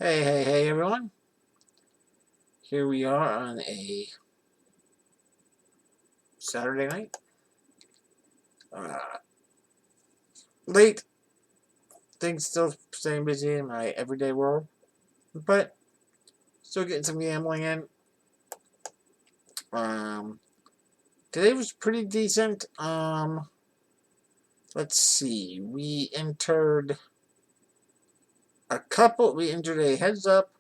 Hey, everyone. Here we are on a Saturday night. Uh, Late. Things still staying busy in my everyday world, but still getting some gambling in. Um, Today was pretty decent. Let's see. We entered a heads up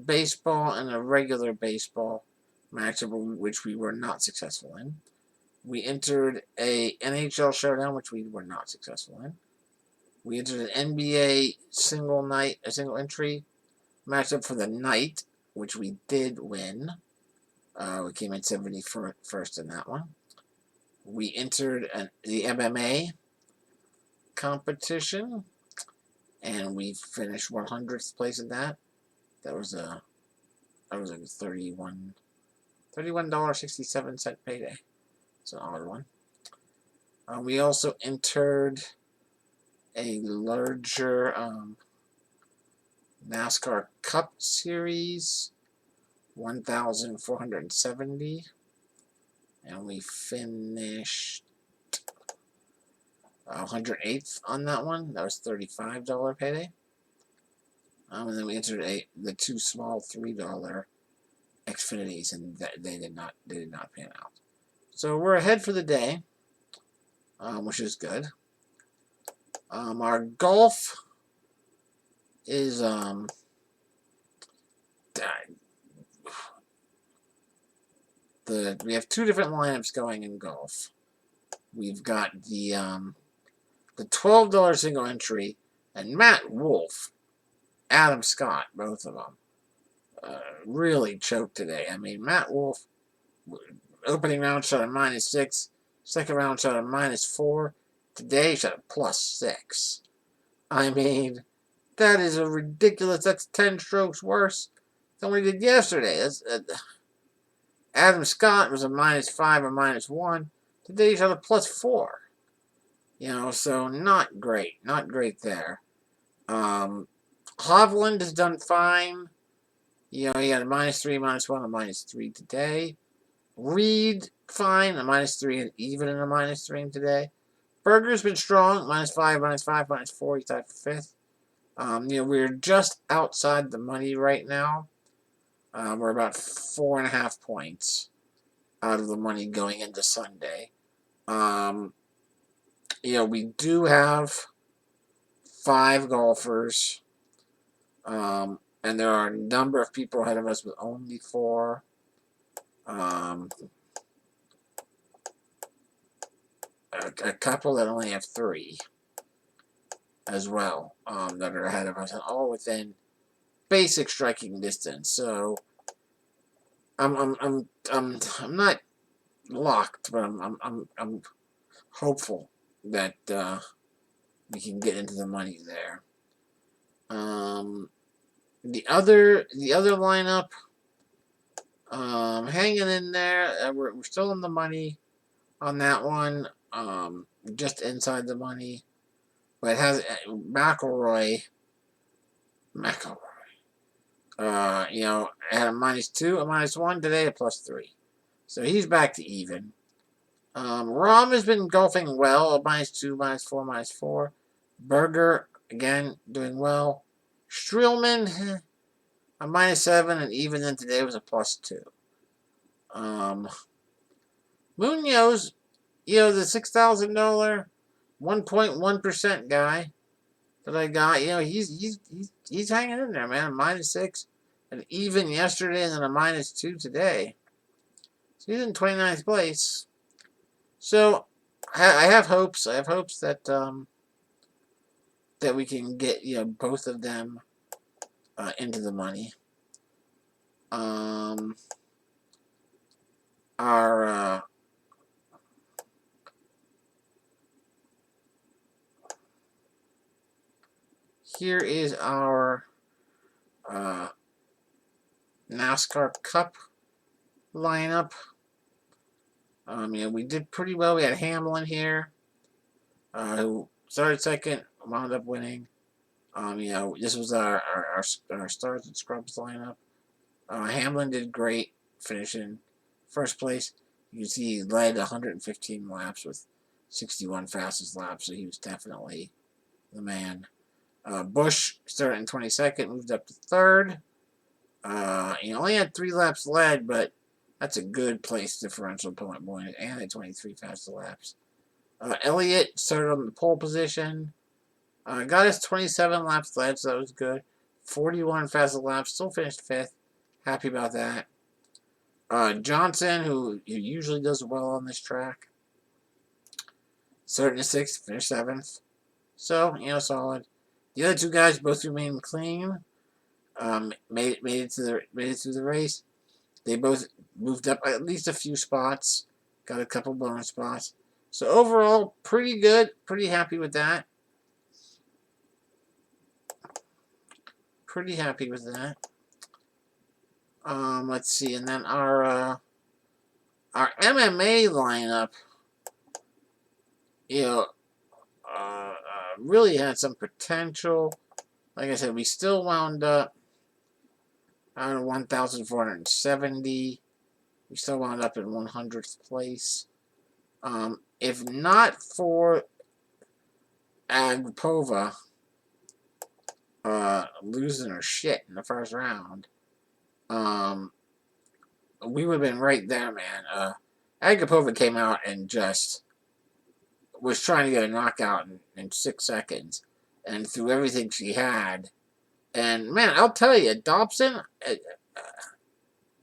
baseball and a regular baseball matchup, which we were not successful in. We entered a NHL showdown, which we were not successful in. We entered an NBA a single entry matchup for the night, which we did win. We came in 71st in that one. We entered the MMA competition, and we finished 100th place in that. That was a $31.67 payday. It's an odd one. We also entered a larger NASCAR Cup Series, 1,470, and we finished 108th on that one. That was $35 payday. And then we entered the two small $3 Xfinities, and they did not pan out. So we're ahead for the day, which is good. Our golf is we have two different lineups going in golf. We've got the $12 single entry, and Matt Wolf, Adam Scott, both of them, really choked today. I mean, Matt Wolf, opening round shot at -6, second round shot at -4. Today shot at +6. I mean, that is a ridiculous. That's 10 strokes worse than we did yesterday. Adam Scott was a -5 or -1. Today he's at a +4. So not great. Not great there. Hovland has done fine. He had a -3, -1, a -3 today. Reed, fine, a -3 and even in a -3 today. Berger's been strong, -5, -5, -4. He's tied for fifth. We're just outside the money right now. We're about 4.5 points out of the money going into Sunday. We do have 5 golfers, and there are a number of people ahead of us with only 4. A couple that only have 3 as well, that are ahead of us, and all within basic striking distance. So I'm not locked, but I'm hopeful that we can get into the money there. The other lineup, hanging in there. We're still in the money on that one. Just inside the money, but it has McIlroy. Had a -2, a -1 today, a +3. So he's back to even. Rahm has been golfing well, a -2, -4, -4. Berger, again, doing well. Streelman, a -7, and even then today was a +2. Munoz, the $6,000, 1.1% guy that I got, he's hanging in there, man. -6, and even yesterday, and then a -2 today. So he's in 29th place. So I have hopes. I have hopes that that we can get both of them into the money. Our Here is our NASCAR Cup lineup. We did pretty well. We had Hamlin here, who started second, wound up winning. You know, this was our stars and scrubs lineup. Hamlin did great, finishing first place. You can see he led 115 laps with 61 fastest laps, so he was definitely the man. Busch started in 22nd, moved up to third. He only had 3 laps led, but that's a good place differential point, and had 23 fastest laps. Elliott started on the pole position. Got his 27 laps led, so that was good. 41 fastest laps, still finished 5th. Happy about that. Johnson, who usually does well on this track, started in 6th, finished 7th. So, you know, solid. The other 2 guys both remained clean. Made it through the race. They both moved up at least a few spots. Got a couple bonus spots. So overall, pretty good. Pretty happy with that. Pretty happy with that. Let's see, and then our MMA lineup, you know, really had some potential. Like I said, we still wound up out of 1,470. We still wound up in 100th place. If not for Agapova losing her shit in the first round, we would have been right there, man. Agapova came out and just was trying to get a knockout in 6 seconds and threw everything she had. And, man, I'll tell you, Dobson,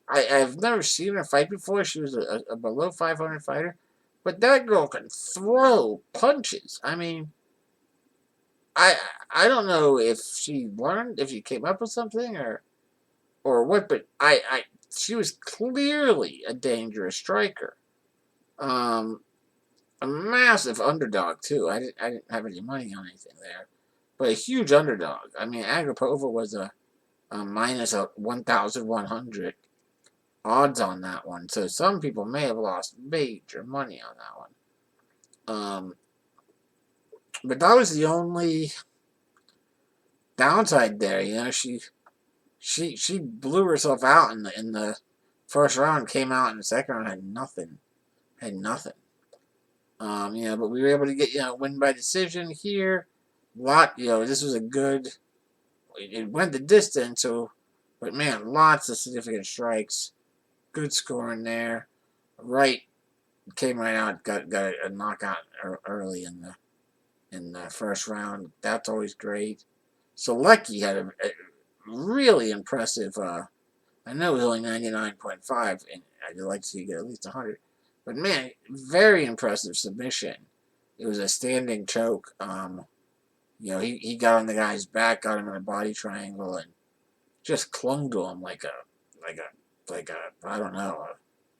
I've never seen her fight before. She was a below 500 fighter. But that girl can throw punches. I mean, I don't know if she learned, if she came up with something or what, but she was clearly a dangerous striker. A massive underdog too. I didn't have any money on anything there, but a huge underdog. I mean, Agapova was a minus 1,100 odds on that one, so some people may have lost major money on that one. But that was the only downside there. You know, she blew herself out in the first round. Came out in the second round, had nothing. You know, but we were able to get, you know, win by decision here. You know, this was a good. It went the distance, so, but man, lots of significant strikes. Good scoring there. Wright came right out, got a knockout early in the first round. That's always great. Selecki had a really impressive. I know it was only 99.5, and I'd like to see you get at least 100. But man, very impressive submission. It was a standing choke. You know, he got on the guy's back, got him in a body triangle, and just clung to him like a I don't know, a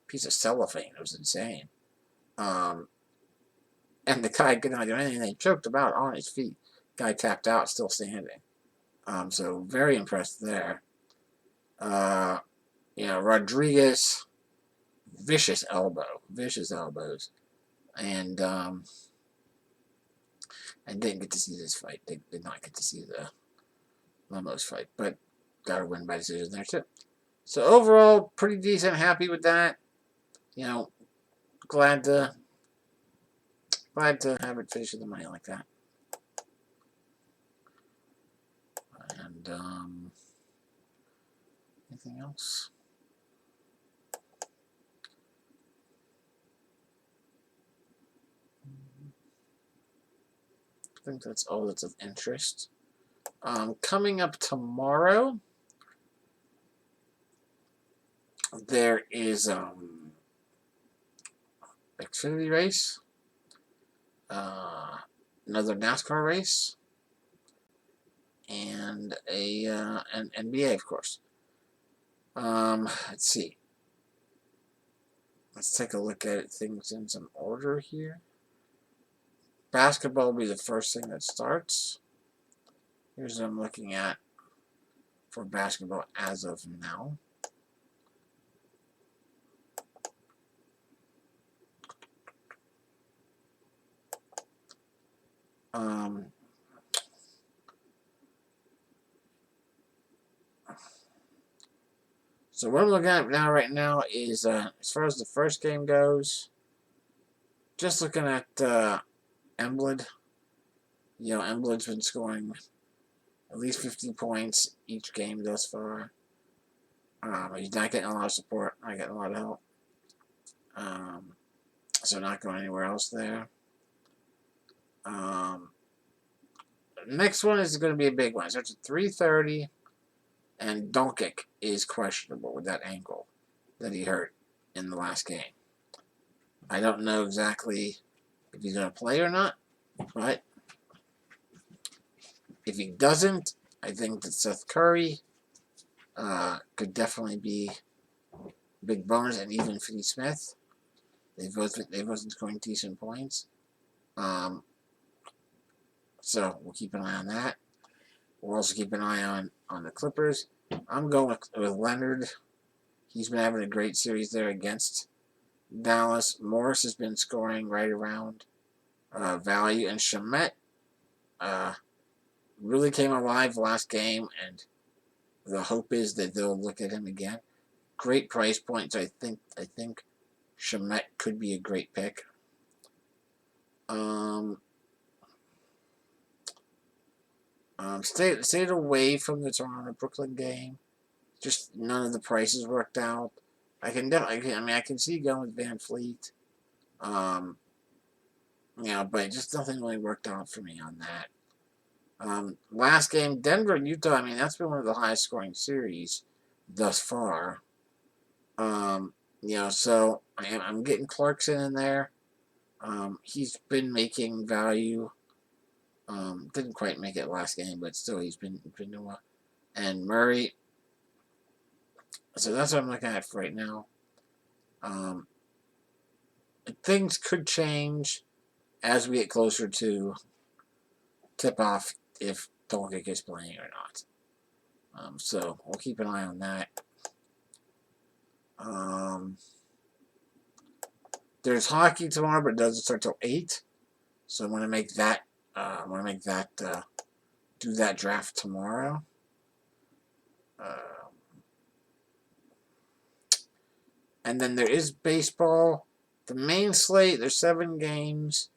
piece of cellophane. It was insane. And the guy could not do anything. They choked him out on his feet. Guy tapped out, still standing. So very impressed there. You know, Rodriguez, vicious elbows, and I didn't get to see this fight. They did not get to see the Lemos fight, but got a win by decision there too. So overall, pretty decent. Happy with that. You know, glad to have it finish with the money like that. And anything else? I think that's all that's of interest. Coming up tomorrow, there is Xfinity race, another NASCAR race, and an NBA, of course. Let's see. Let's take a look at things in some order here. Basketball will be the first thing that starts. Here's what I'm looking at for basketball as of now. So what I'm looking at now, right now, is as far as the first game goes, just looking at Emblid. You know, Emblid's been scoring at least 50 points each game thus far. He's not getting a lot of support, not getting a lot of help. So not going anywhere else there. Next one is going to be a big one. It starts at 3:30, and Doncic is questionable with that ankle that he hurt in the last game. I don't know exactly if he's going to play or not, but if he doesn't, I think that Seth Curry could definitely be a big bonus, and even Finney Smith. They've both been scoring decent points. So we'll keep an eye on that. We'll also keep an eye on the Clippers. I'm going with Leonard. He's been having a great series there against Dallas. Morris has been scoring right around value, and Shamet really came alive last game, and the hope is that they'll look at him again. Great price points. I think Shamet could be a great pick. Stayed away from the Toronto-Brooklyn game. Just none of the prices worked out. I can see going with Van Fleet. But just nothing really worked out for me on that. Last game, Denver and Utah. That's been one of the highest scoring series thus far. So I'm getting Clarkson in there. He's been making value. Didn't quite make it last game, but still he's been doing well. And Murray. So that's what I'm looking at for right now. Things could change as we get closer to tip-off if Doncic is playing or not. So we'll keep an eye on that. There's hockey tomorrow, but it doesn't start till 8. So I'm gonna make that. Do that draft tomorrow. And then there is baseball. The main slate, there's 7 games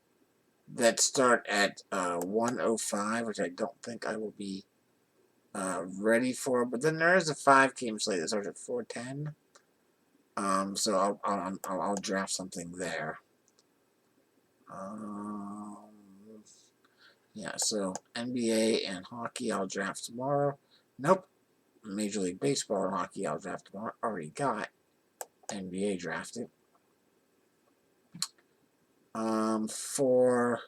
that start at 1:05, which I don't think I will be ready for. But then there is a 5-game slate that starts at 4:10. So I'll draft something there. So NBA and hockey I'll draft tomorrow. Nope. Major League Baseball and hockey I'll draft tomorrow. Already got NBA drafted. For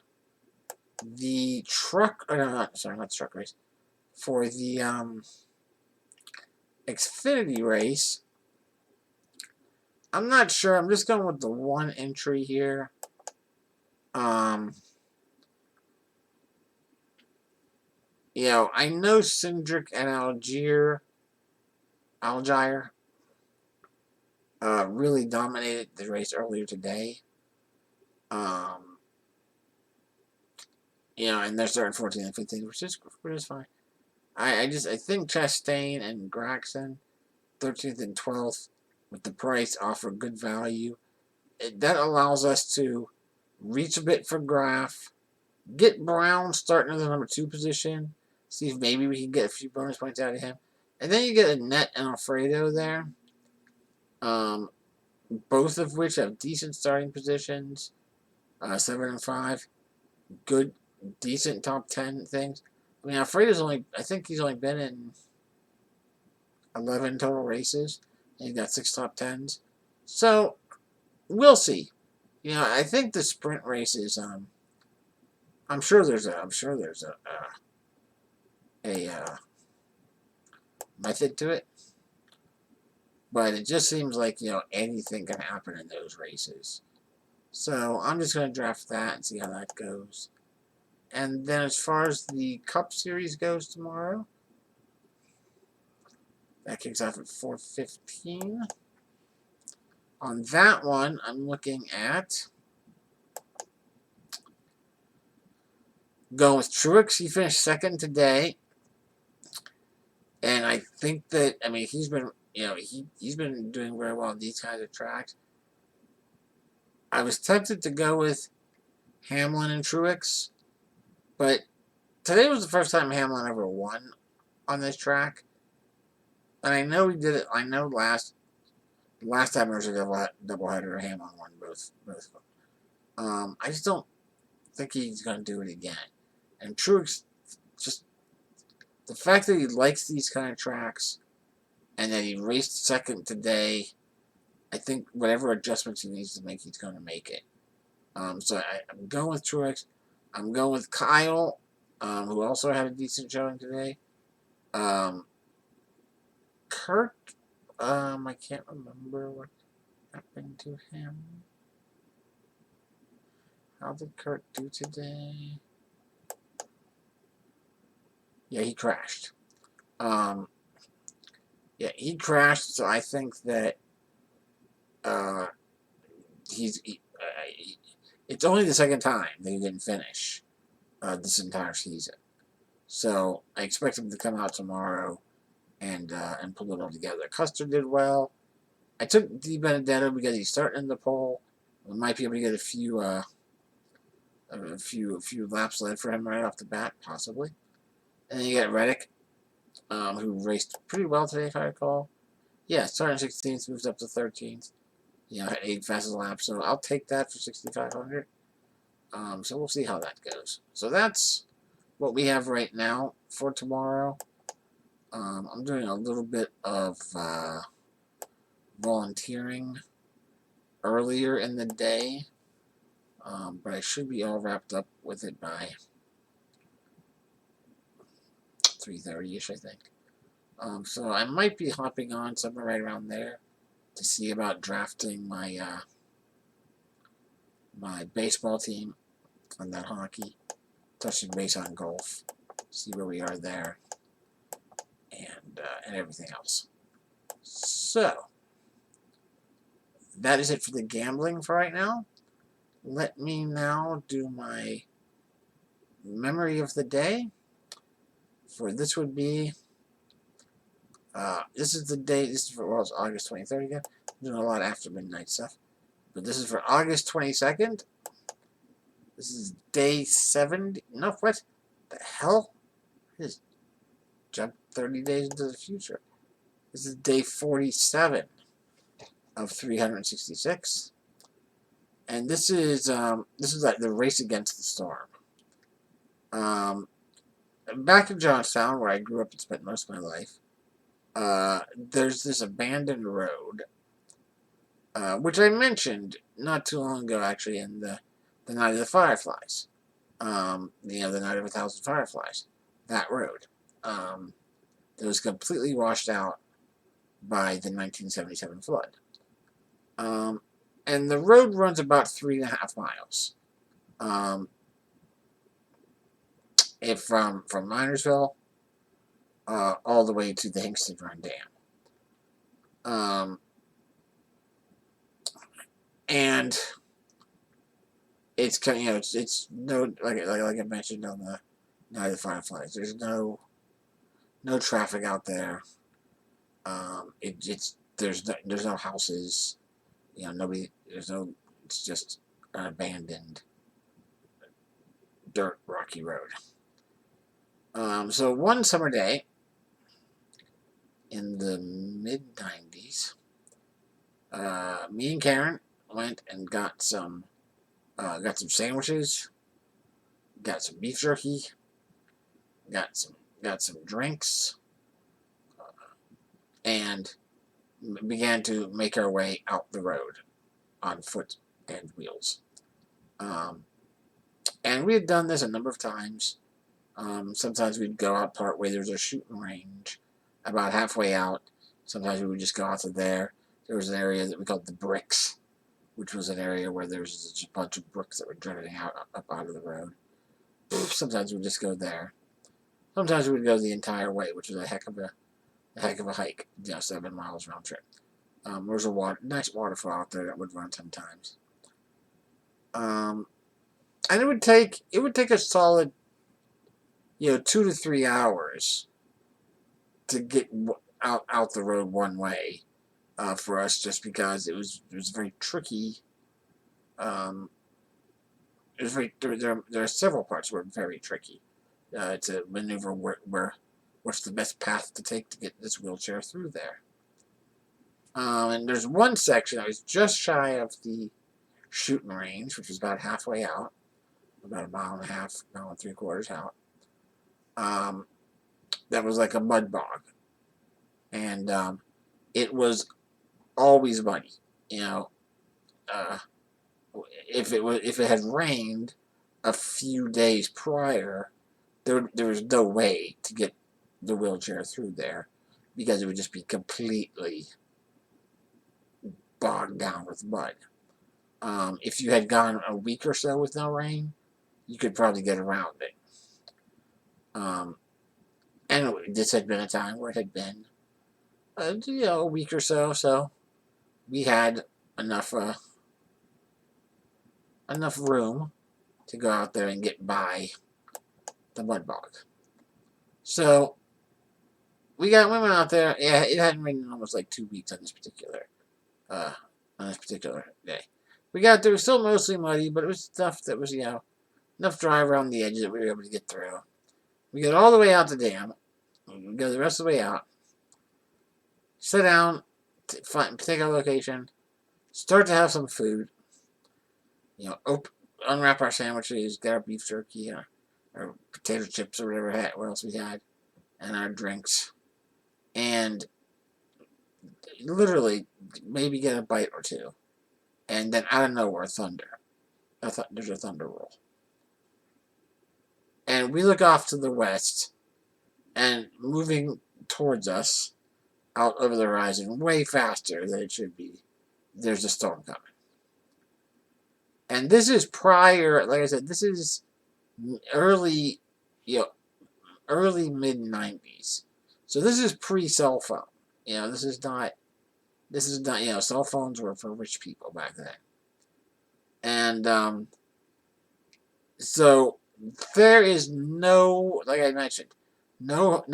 the truck, not truck race. For the Xfinity race, I'm not sure. I'm just going with the one entry here. I know Cindric and Algier really dominated the race earlier today. And they're starting 14 and 15, which is fine. I think Chastain and Gragson, 13th and 12th, with the price, offer good value. That allows us to reach a bit for Graf, get Brown starting in the number 2 position, see if maybe we can get a few bonus points out of him. And then you get a Net and Alfredo there, both of which have decent starting positions, 7 and 5, good, decent top 10 things. Alfredo's I think he's only been in 11 total races, and he's got 6 top 10s. So, we'll see. I think the sprint races, I'm sure there's a method to it, but it just seems like anything can happen in those races. So I'm just going to draft that and see how that goes. And then as far as the Cup Series goes tomorrow, that kicks off at 4:15. On that one, I'm looking at going with Truex. He finished second today. And I think that, he's been he's been doing very well on these kinds of tracks. I was tempted to go with Hamlin and Truex, but today was the first time Hamlin ever won on this track, and I know he did it. I know last time there was a doubleheader, Hamlin won both of them. I just don't think he's going to do it again. And Truex, just the fact that he likes these kind of tracks and that he raced second today, I think whatever adjustments he needs to make, he's going to make it. So I'm going with Truex. I'm going with Kyle, who also had a decent showing today. Kurt, I can't remember what happened to him. How did Kurt do today? Yeah, he crashed. Yeah, he crashed, so I think that it's only the second time that he didn't finish this entire season. So I expect him to come out tomorrow and pull it all together. Custer did well. I took Di Benedetto because he's starting in the pole. We might be able to get a few laps led for him right off the bat, possibly. And then you got Reddick, who raced pretty well today, if I recall. Yeah, starting 16th, moves up to 13th. Had 8 fastest laps, so I'll take that for 6,500. So we'll see how that goes. So that's what we have right now for tomorrow. I'm doing a little bit of volunteering earlier in the day, but I should be all wrapped up with it by 3:30ish, I think. So I might be hopping on somewhere right around there to see about drafting my my baseball team and then hockey, touching base on golf, see where we are there, and everything else. So that is it for the gambling for right now. Let me now do my memory of the day. For this would be this is the day. This is for it's August 23rd again. I'm doing a lot of after midnight stuff, but this is for August 22nd. This is day 70. No, what the hell? I just jumped 30 days into the future. This is day 47 of 366, and this is like the race against the storm. Back in Johnstown, where I grew up and spent most of my life, there's this abandoned road, which I mentioned not too long ago, actually, in the Night of the Fireflies. The Night of 1,000 Fireflies. That road. That was completely washed out by the 1977 flood. And the road runs about 3.5 miles. From Minersville all the way to the Hingston Run Dam. And it's kind of, it's no, like I mentioned on the Night of the Fireflies, there's no traffic out there. There's no houses, nobody, it's just an abandoned dirt rocky road. So one summer day in the mid-90s, me and Karen went and got some sandwiches, got some beef jerky, got some drinks, and began to make our way out the road on foot and wheels. And we had done this a number of times. Sometimes we'd go out part way. There's a shooting range about halfway out. Sometimes we would just go out to there. There was an area that we called the Bricks, which was an area where there was just a bunch of bricks that were drifting up out of the road. Sometimes we'd just go there. Sometimes we would go the entire way, which was a heck of a hike. 7 miles round trip. There was a nice waterfall out there that would run sometimes. And it would take a solid 2 to 3 hours to get out the road one way for us, just because it was very tricky. Um, it was very there are several parts where very tricky to maneuver what's the best path to take to get this wheelchair through there. And there's one section that was just shy of the shooting range, which was about halfway out, about a mile and a half, mile and 3/4 out. That was like a mud bog, and it was always muddy. You know, uh, if it had rained a few days prior, there was no way to get the wheelchair through there, because it would just be completely bogged down with mud. If you had gone a week or so with no rain, you could probably get around it. Anyway, this had been a time where it had been, a week or so, so we had enough enough room to go out there and get by the mud bog. So we went out there. Yeah, it hadn't rained in almost like 2 weeks uh, on this particular day. We got there. It was still mostly muddy, but it was stuff that was, enough dry around the edges that we were able to get through. We got all the way out the dam. We go the rest of the way out. Sit down, take our location, start to have some food. Unwrap our sandwiches, get our beef jerky, or potato chips, or whatever what else we had, and our drinks. And literally, maybe get a bite or two. And then out of nowhere, thunder. There's a thunder roll. And we look off to the west, and moving towards us, out over the horizon, way faster than it should be, there's a storm coming. And this is prior, like I said, this is early, early mid-90s. So this is pre-cell phone. This is not, cell phones were for rich people back then. And so there is no, like I mentioned, no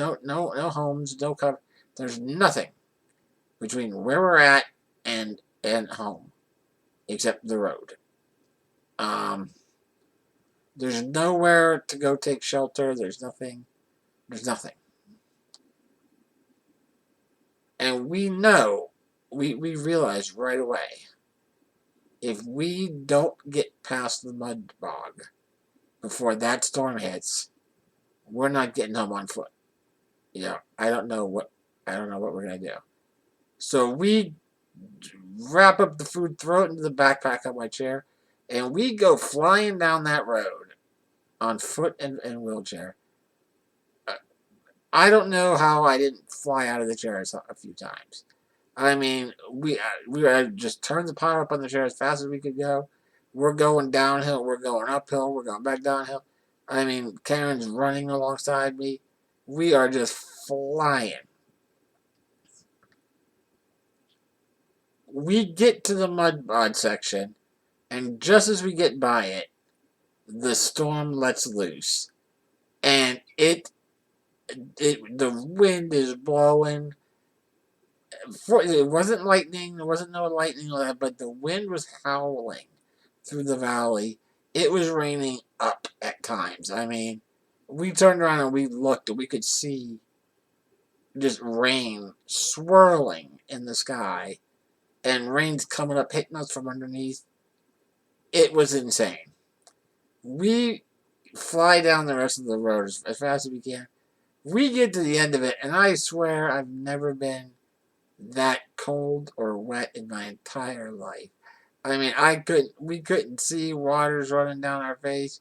homes, no cover. There's nothing between where we're at and home, except the road. There's nowhere to go take shelter. There's nothing. And we know, we realize right away, if we don't get past the mud bog before that storm hits, we're not getting home on foot. I don't know what we're gonna do. So we wrap up the food, throw it into the backpack of my chair, and we go flying down that road on foot and wheelchair. I don't know how I didn't fly out of the chair a few times. I mean, we just turned the power up on the chair as fast as we could go. We're going downhill. We're going uphill. We're going back downhill. I mean, Karen's running alongside me. We are just flying. We get to the mud section, and just as we get by it, the storm lets loose, and the wind is blowing. It wasn't lightning. There wasn't no lightning or that, but the wind was howling through the valley. It was raining up at times. I mean, we turned around and we looked, and we could see just rain swirling in the sky, and rain's coming up, hitting us from underneath. It was insane. We fly down the rest of the road as fast as we can. We get to the end of it, and I swear I've never been that cold or wet in my entire life. I mean, we couldn't see, water's running down our face.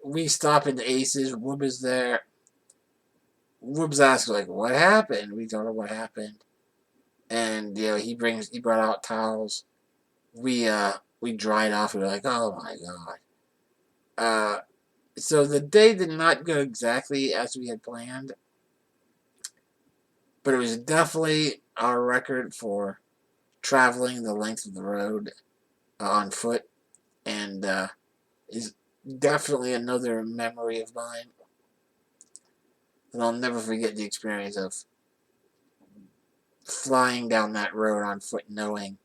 We stop at the Aces. Woob is there. Woob's asking, like, what happened? We told him what happened. And, he brought out towels. We dried off. We were like, oh my God. So the day did not go exactly as we had planned, but it was definitely our record for traveling the length of the road on foot, and is definitely another memory of mine. And I'll never forget the experience of flying down that road on foot, knowing,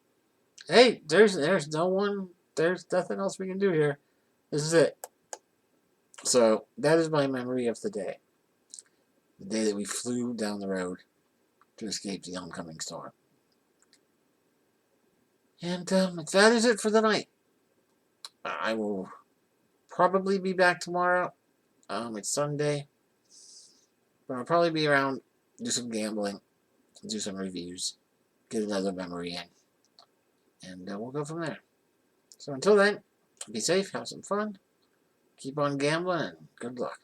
hey, there's no one, there's nothing else we can do here. This is it. So that is my memory of the day that we flew down the road to escape the oncoming storm. And that is it for the night. I will probably be back tomorrow. It's Sunday. But I'll probably be around, do some gambling, do some reviews, get another memory in. And we'll go from there. So until then, be safe, have some fun, keep on gambling, and good luck.